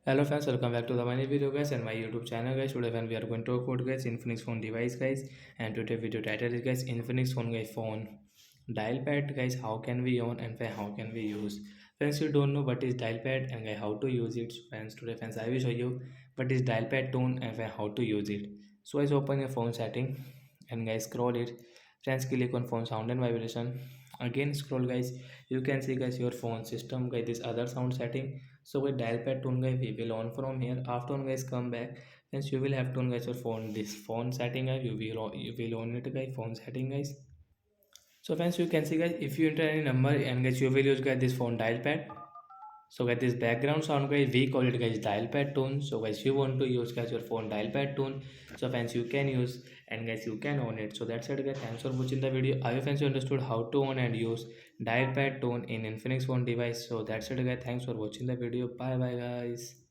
Hello friends, welcome back to the my new video guys and my YouTube channel guys. Today when we are going to talk about guys Infinix phone device guys, and today video title is guys Infinix phone guys phone dial pad guys, how can we on and how can we use. Friends, you don't know what is dial pad and guys how to use it. So friends, today friends I will show you what is dial pad tone and how to use it. So guys, open your phone setting and guys scroll it. Friends, click on phone sound and vibration. Again scroll guys, you can see guys your phone system guys this other sound setting. So with dial pad tone guys we will on from here. After on guys come back, hence you will have to on guys your phone this phone setting guys, you will on it guys phone setting guys. So friends, you can see guys, if you enter any number and guys you will use guys this phone dial pad. So guys, this background sound guys we call it guys dial pad tone. So guys, you want to use guys your phone dial pad tone, so friends you can use and guys you can on it. So that's it guys, thanks for watching the video. I hope friends you understood how to on and use dial pad tone in Infinix phone device. So that's it guys, thanks for watching the video. Bye bye guys.